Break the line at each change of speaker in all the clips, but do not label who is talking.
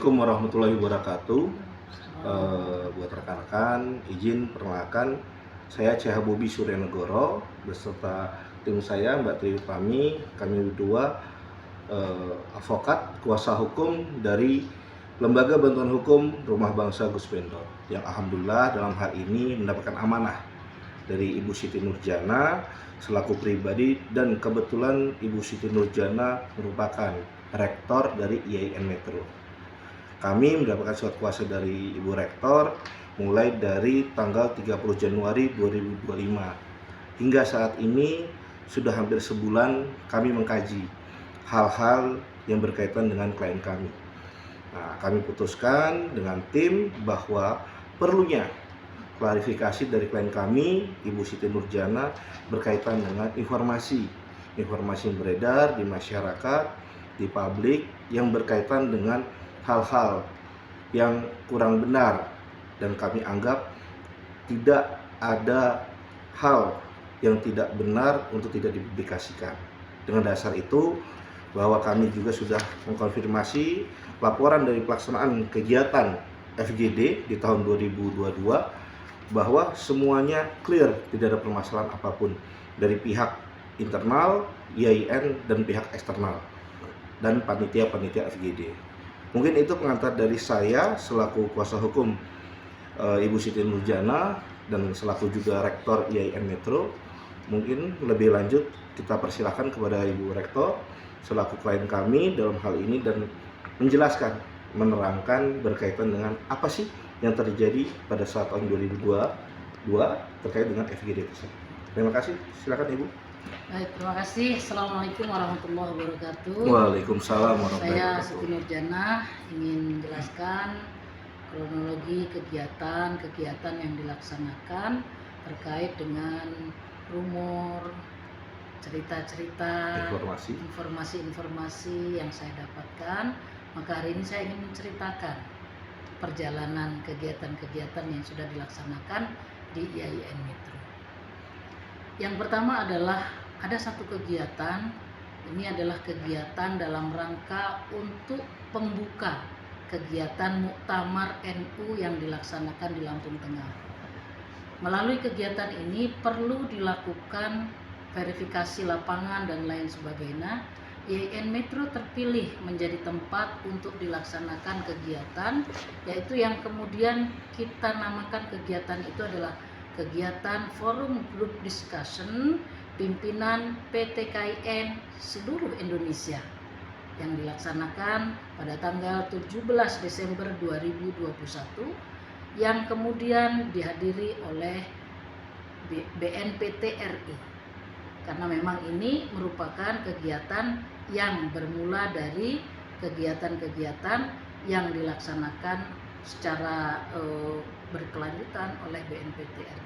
Assalamualaikum warahmatullahi wabarakatuh. Buat rekan-rekan, izin perkenalkan, saya CH Bobi Suryanegoro beserta tim saya Mbak Tri Utami. Kami berdua advokat kuasa hukum dari Lembaga Bantuan Hukum Rumah Bangsa Gus Bendor, yang alhamdulillah dalam hal ini mendapatkan amanah dari Ibu Siti Nurjana selaku pribadi, dan kebetulan Ibu Siti Nurjana merupakan rektor dari IAIN Metro. Kami mendapatkan surat kuasa dari Ibu Rektor mulai dari tanggal 30 Januari 2025. Hingga saat ini sudah hampir sebulan kami mengkaji hal-hal yang berkaitan dengan klien kami. Nah, kami putuskan dengan tim bahwa perlunya klarifikasi dari klien kami, Ibu Siti Nurjana, berkaitan dengan informasi yang beredar di masyarakat, di publik, yang berkaitan dengan hal-hal yang kurang benar, dan kami anggap tidak ada hal yang tidak benar untuk tidak dipublikasikan. Dengan dasar itu, bahwa kami juga sudah mengkonfirmasi laporan dari pelaksanaan kegiatan FGD di tahun 2022 bahwa semuanya clear, tidak ada permasalahan apapun dari pihak internal, IAIN, dan pihak eksternal dan panitia-panitia FGD. Mungkin itu pengantar dari saya selaku kuasa hukum Ibu Siti Nurjana dan selaku juga Rektor IAIN Metro. Mungkin lebih lanjut kita persilahkan kepada Ibu Rektor selaku klien kami dalam hal ini, dan menjelaskan, menerangkan berkaitan dengan apa sih yang terjadi pada saat tahun 2022 terkait dengan FGD tersebut. Terima kasih, silakan Ibu.
Baik, terima kasih. Assalamualaikum warahmatullahi wabarakatuh.
Waalaikumsalam warahmatullahi
Saya
wabarakatuh.
Siti Nurjana ingin menjelaskan kronologi kegiatan yang dilaksanakan terkait dengan rumor, cerita-cerita, informasi yang saya dapatkan. Maka hari ini saya ingin menceritakan perjalanan kegiatan-kegiatan yang sudah dilaksanakan di IAIN Metro. Yang pertama adalah ada satu kegiatan, ini adalah kegiatan dalam rangka untuk pembuka kegiatan Muktamar NU yang dilaksanakan di Lampung Tengah. Melalui kegiatan ini perlu dilakukan verifikasi lapangan dan lain sebagainya. IAIN Metro terpilih menjadi tempat untuk dilaksanakan kegiatan, yaitu yang kemudian kita namakan kegiatan itu adalah kegiatan Forum Group Discussion Pimpinan PTKIN seluruh Indonesia yang dilaksanakan pada tanggal 17 Desember 2021 yang kemudian dihadiri oleh BNPT RI, karena memang ini merupakan kegiatan yang bermula dari kegiatan-kegiatan yang dilaksanakan secara berkelanjutan oleh BNPT RI.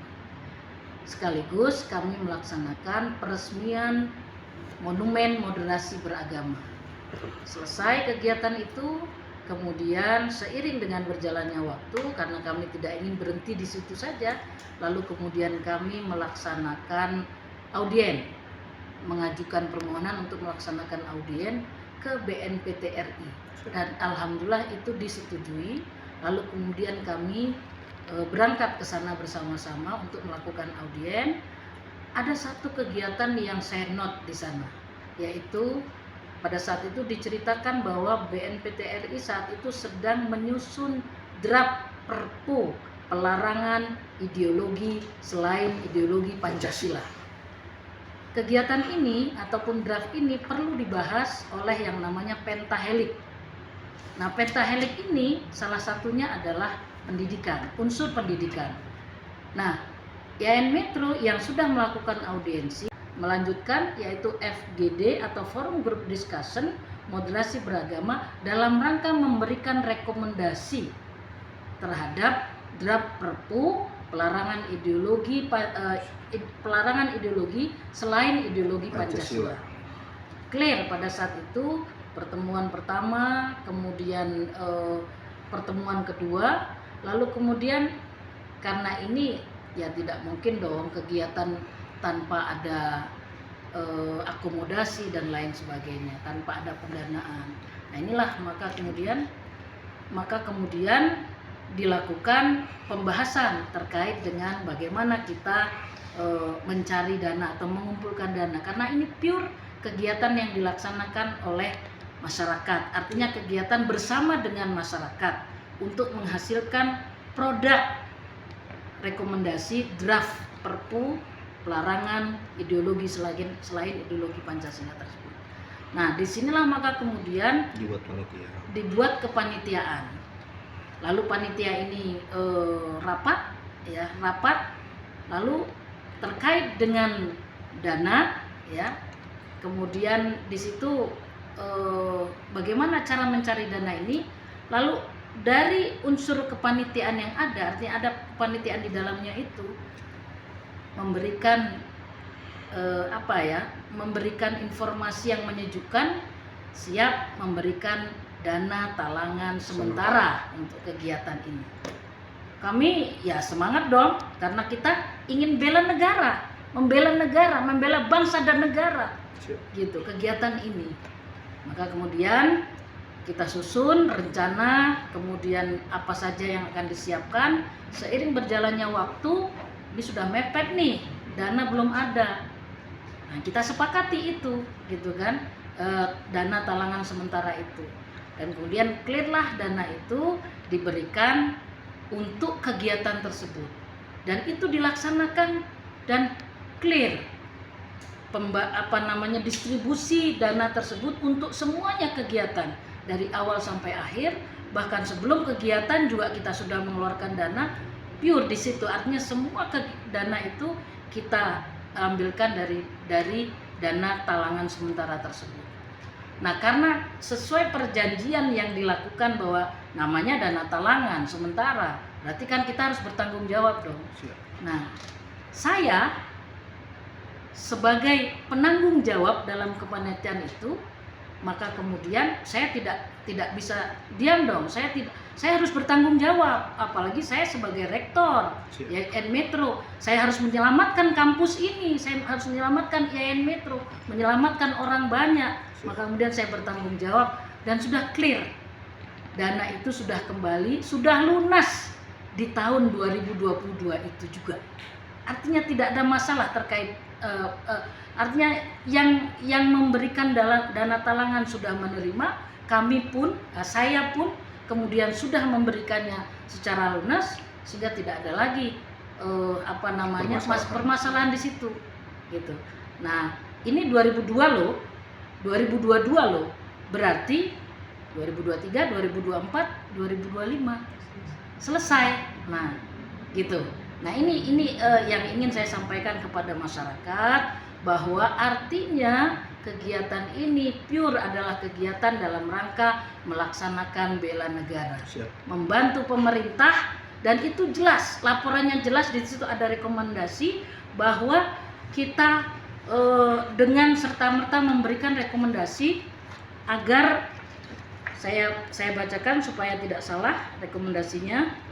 Sekaligus kami melaksanakan peresmian Monumen Moderasi Beragama. Selesai kegiatan itu, kemudian seiring dengan berjalannya waktu, karena kami tidak ingin berhenti di situ saja, lalu kemudian kami melaksanakan audien, mengajukan permohonan untuk melaksanakan audien ke BNPT RI, dan alhamdulillah itu disetujui. Lalu kemudian kami berangkat ke sana bersama-sama untuk melakukan audien. Ada satu kegiatan yang saya note di sana, yaitu pada saat itu diceritakan bahwa BNPT RI saat itu sedang menyusun draft Perpu pelarangan ideologi selain ideologi Pancasila. Kegiatan ini ataupun draft ini perlu dibahas oleh yang namanya pentahelik. Nah, pentahelik ini salah satunya adalah pendidikan, unsur pendidikan. Nah, IAIN Metro yang sudah melakukan audiensi melanjutkan, yaitu FGD atau Forum Group Discussion Moderasi Beragama, dalam rangka memberikan rekomendasi terhadap draft Perpu pelarangan ideologi selain ideologi Pancasila. Clear pada saat itu pertemuan pertama, kemudian pertemuan kedua, lalu kemudian karena ini ya tidak mungkin dong kegiatan tanpa ada akomodasi dan lain sebagainya, tanpa ada pendanaan. Nah inilah maka kemudian maka kemudian dilakukan pembahasan terkait dengan bagaimana kita mencari dana atau mengumpulkan dana, karena ini pure kegiatan yang dilaksanakan oleh masyarakat, artinya kegiatan bersama dengan masyarakat untuk menghasilkan produk rekomendasi draft Perpu pelarangan ideologi selain ideologi Pancasila tersebut. Nah, disinilah maka kemudian dibuat kepanitiaan. Lalu panitia ini rapat, lalu terkait dengan dana, ya. Kemudian di situ bagaimana cara mencari dana ini, lalu dari unsur kepanitiaan yang ada, artinya ada kepanitiaan di dalamnya itu memberikan memberikan informasi yang menyejukkan, siap memberikan dana talangan sementara untuk kegiatan ini. Kami ya semangat dong, karena kita ingin membela negara, membela bangsa dan negara, gitu kegiatan ini. Maka kemudian kita susun rencana, kemudian apa saja yang akan disiapkan. Seiring berjalannya waktu, ini sudah mepet nih, dana belum ada. Nah, kita sepakati itu, gitu kan, dana talangan sementara itu. Dan kemudian clearlah dana itu diberikan untuk kegiatan tersebut. Dan itu dilaksanakan dan clear distribusi dana tersebut untuk semuanya kegiatan dari awal sampai akhir. Bahkan sebelum kegiatan juga kita sudah mengeluarkan dana pure di situ, artinya semua dana itu kita ambilkan dari dana talangan sementara tersebut. Nah, karena sesuai perjanjian yang dilakukan bahwa namanya dana talangan sementara, berarti kan kita harus bertanggung jawab dong. Nah, saya sebagai penanggung jawab dalam kepanitiaan itu, maka kemudian saya tidak bisa diam dong. Saya harus bertanggung jawab, apalagi saya sebagai rektor IAIN Metro. Saya harus menyelamatkan kampus ini, saya harus menyelamatkan IAIN Metro, menyelamatkan orang banyak. Maka kemudian saya bertanggung jawab dan sudah clear. Dana itu sudah kembali, sudah lunas di tahun 2022 itu juga. Artinya tidak ada masalah terkait artinya yang memberikan dana talangan sudah menerima, kami pun, saya pun kemudian sudah memberikannya secara lunas, sehingga tidak ada lagi permasalahan di situ, gitu. Nah, ini 2022 loh, berarti 2023, 2024, 2025 selesai. Nah, gitu. Nah, ini yang ingin saya sampaikan kepada masyarakat, bahwa artinya kegiatan ini pure adalah kegiatan dalam rangka melaksanakan bela negara, membantu pemerintah, dan itu jelas, laporannya jelas, di situ ada rekomendasi bahwa kita dengan serta-merta memberikan rekomendasi agar saya bacakan supaya tidak salah rekomendasinya.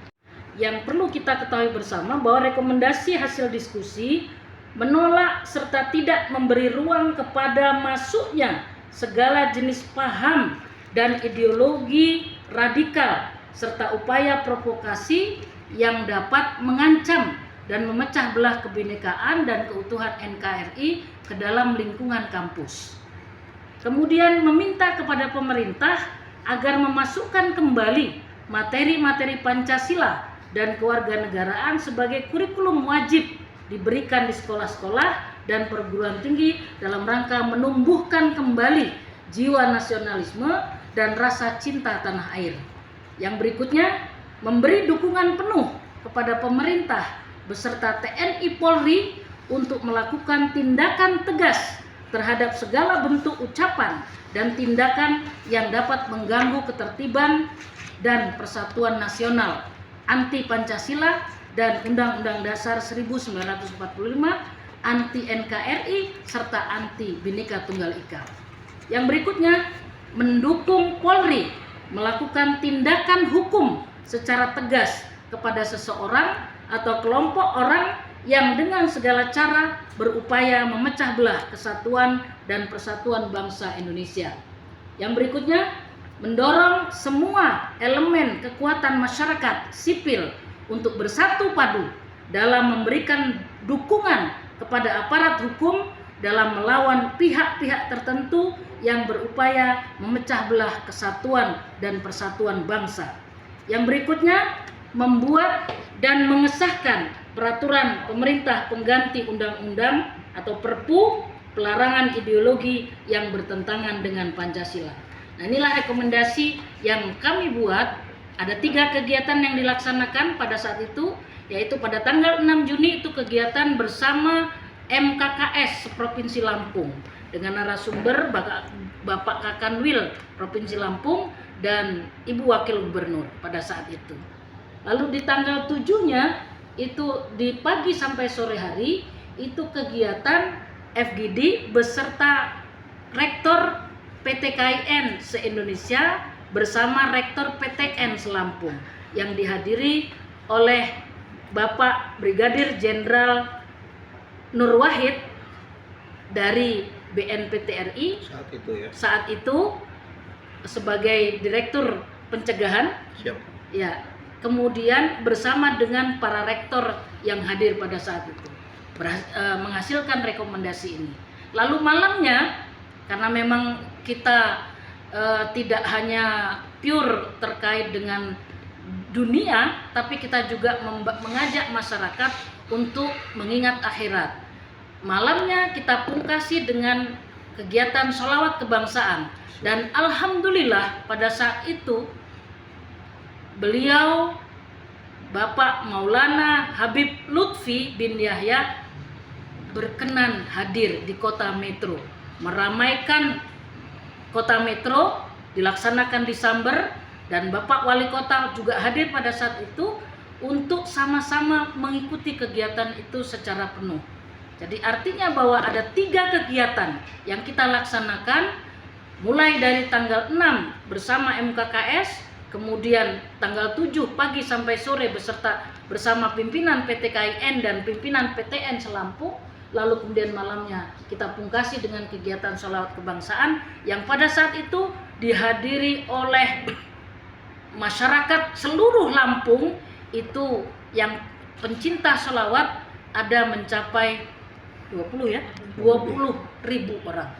Yang perlu kita ketahui bersama bahwa rekomendasi hasil diskusi menolak serta tidak memberi ruang kepada masuknya segala jenis paham dan ideologi radikal serta upaya provokasi yang dapat mengancam dan memecah belah kebinekaan dan keutuhan NKRI ke dalam lingkungan kampus. Kemudian meminta kepada pemerintah agar memasukkan kembali materi-materi Pancasila dan kewarganegaraan sebagai kurikulum wajib diberikan di sekolah-sekolah dan perguruan tinggi dalam rangka menumbuhkan kembali jiwa nasionalisme dan rasa cinta tanah air. Yang berikutnya, memberi dukungan penuh kepada pemerintah beserta TNI Polri untuk melakukan tindakan tegas terhadap segala bentuk ucapan dan tindakan yang dapat mengganggu ketertiban dan persatuan nasional, anti Pancasila dan Undang-Undang Dasar 1945, anti NKRI, serta anti Bhinneka Tunggal Ika. Yang berikutnya, mendukung Polri melakukan tindakan hukum secara tegas kepada seseorang atau kelompok orang yang dengan segala cara berupaya memecah belah kesatuan dan persatuan bangsa Indonesia. Yang berikutnya, mendorong semua elemen kekuatan masyarakat sipil untuk bersatu padu dalam memberikan dukungan kepada aparat hukum dalam melawan pihak-pihak tertentu yang berupaya memecah belah kesatuan dan persatuan bangsa. Yang berikutnya, membuat dan mengesahkan peraturan pemerintah pengganti undang-undang atau Perpu pelarangan ideologi yang bertentangan dengan Pancasila. Nah, inilah rekomendasi yang kami buat. Ada 3 kegiatan yang dilaksanakan pada saat itu, yaitu pada tanggal 6 Juni itu kegiatan bersama MKKS Provinsi Lampung dengan narasumber Bapak Kakanwil Provinsi Lampung dan Ibu Wakil Gubernur pada saat itu. Lalu di tanggal 7-nya itu di pagi sampai sore hari itu kegiatan FGD beserta Rektor PTKIN se-Indonesia bersama Rektor PTN Selampung yang dihadiri oleh Bapak Brigadir Jenderal Nur Wahid dari BNPT RI saat itu sebagai Direktur Pencegahan.
Siap.
Ya, kemudian bersama dengan para rektor yang hadir pada saat itu menghasilkan rekomendasi ini. Lalu malamnya, karena memang kita tidak hanya pure terkait dengan dunia, tapi kita juga mengajak masyarakat untuk mengingat akhirat. Malamnya kita pungkasi dengan kegiatan sholawat kebangsaan, dan alhamdulillah pada saat itu beliau Bapak Maulana Habib Lutfi bin Yahya berkenan hadir di Kota Metro, meramaikan Kota Metro, dilaksanakan di Samber, dan Bapak Wali Kota juga hadir pada saat itu untuk sama-sama mengikuti kegiatan itu secara penuh. Jadi artinya bahwa ada 3 kegiatan yang kita laksanakan mulai dari tanggal 6 bersama MKKS, kemudian tanggal 7 pagi sampai sore bersama pimpinan PTKIN dan pimpinan PTN Selampung. Lalu kemudian malamnya kita pungkasi dengan kegiatan sholawat kebangsaan yang pada saat itu dihadiri oleh masyarakat seluruh Lampung. Itu yang pencinta sholawat ada mencapai 20 ribu orang.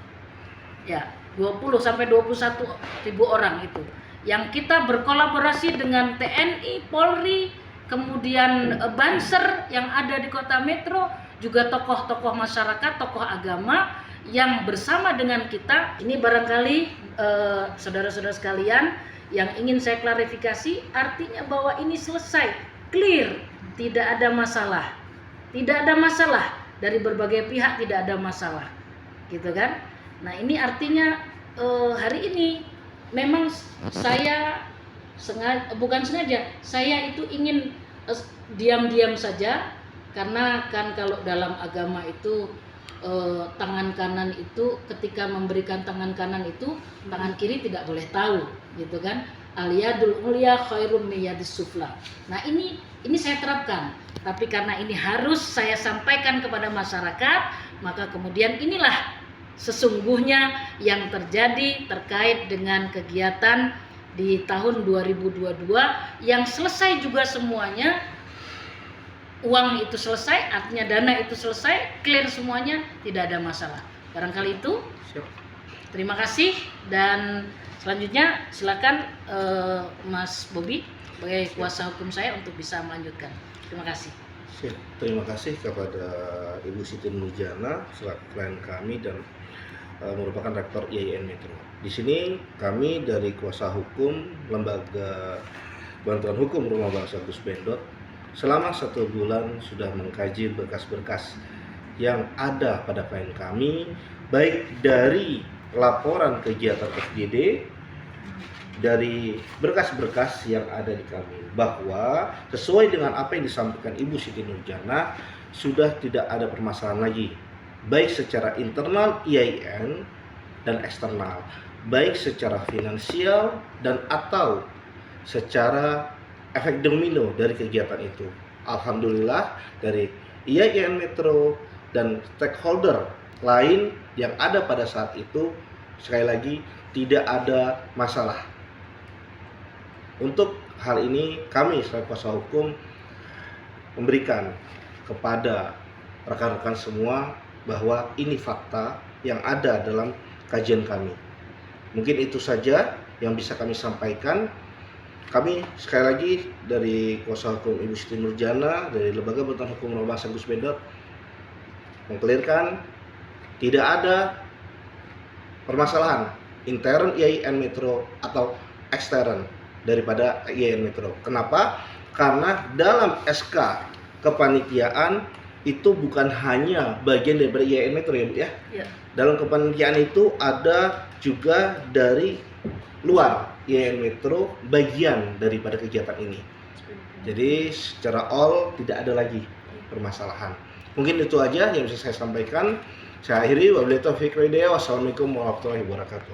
Ya, 20 sampai 21 ribu orang itu. Yang kita berkolaborasi dengan TNI, Polri, kemudian Banser yang ada di Kota Metro, juga tokoh-tokoh masyarakat, tokoh agama yang bersama dengan kita. Ini barangkali saudara-saudara sekalian yang ingin saya klarifikasi, artinya bahwa ini selesai, clear, tidak ada masalah. Tidak ada masalah, dari berbagai pihak tidak ada masalah. Gitu kan? Nah, ini artinya hari ini memang saya bukan sengaja, saya itu ingin diam-diam saja. Karena kan kalau dalam agama itu tangan kanan itu ketika memberikan tangan kanan itu tangan kiri tidak boleh tahu, gitu kan? Al-yadul ulya khairum miyadis sufla. Nah, ini saya terapkan. Tapi karena ini harus saya sampaikan kepada masyarakat, maka kemudian inilah sesungguhnya yang terjadi terkait dengan kegiatan di tahun 2022 yang selesai juga semuanya. Uang itu selesai, artinya dana itu selesai, clear semuanya, tidak ada masalah. Barangkali itu.
Siap.
Terima kasih, dan selanjutnya silakan Mas Bobi sebagai kuasa hukum saya untuk bisa melanjutkan. Terima kasih.
Siap. Terima kasih kepada Ibu Siti Nurjana selaku klien kami dan merupakan Rektor IAIN Metro. Di sini kami dari kuasa hukum Lembaga Bantuan Hukum Rumah Bangsa Gus Bendot selama 1 bulan sudah mengkaji berkas-berkas yang ada pada klien kami, baik dari laporan kegiatan FGD, dari berkas-berkas yang ada di kami, bahwa sesuai dengan apa yang disampaikan Ibu Siti Nurjana, sudah tidak ada permasalahan lagi, baik secara internal IAIN dan eksternal, baik secara finansial dan atau secara efek domino dari kegiatan itu. Alhamdulillah dari IAIN Metro dan stakeholder lain yang ada pada saat itu, sekali lagi tidak ada masalah. Untuk hal ini kami selaku kuasa hukum memberikan kepada rekan-rekan semua bahwa ini fakta yang ada dalam kajian kami. Mungkin itu saja yang bisa kami sampaikan. Kami sekali lagi dari kuasa hukum Ibu Siti Nurjana dari Lembaga Bantuan Hukum Bangsa Gus Bedot mengklirkan tidak ada permasalahan intern IAIN Metro atau ekstern daripada IAIN Metro. Kenapa? Karena dalam SK kepanitiaan itu bukan hanya bagian dari IAIN Metro ya Bu ya.
Ya.
Dalam kepanitiaan itu ada juga dari luar IAIN Metro bagian daripada kegiatan ini. Jadi secara all tidak ada lagi permasalahan. Mungkin itu aja yang bisa saya sampaikan. Saya akhiri, wabillahi taufiq wal hidayah. Wassalamualaikum warahmatullahi wabarakatuh.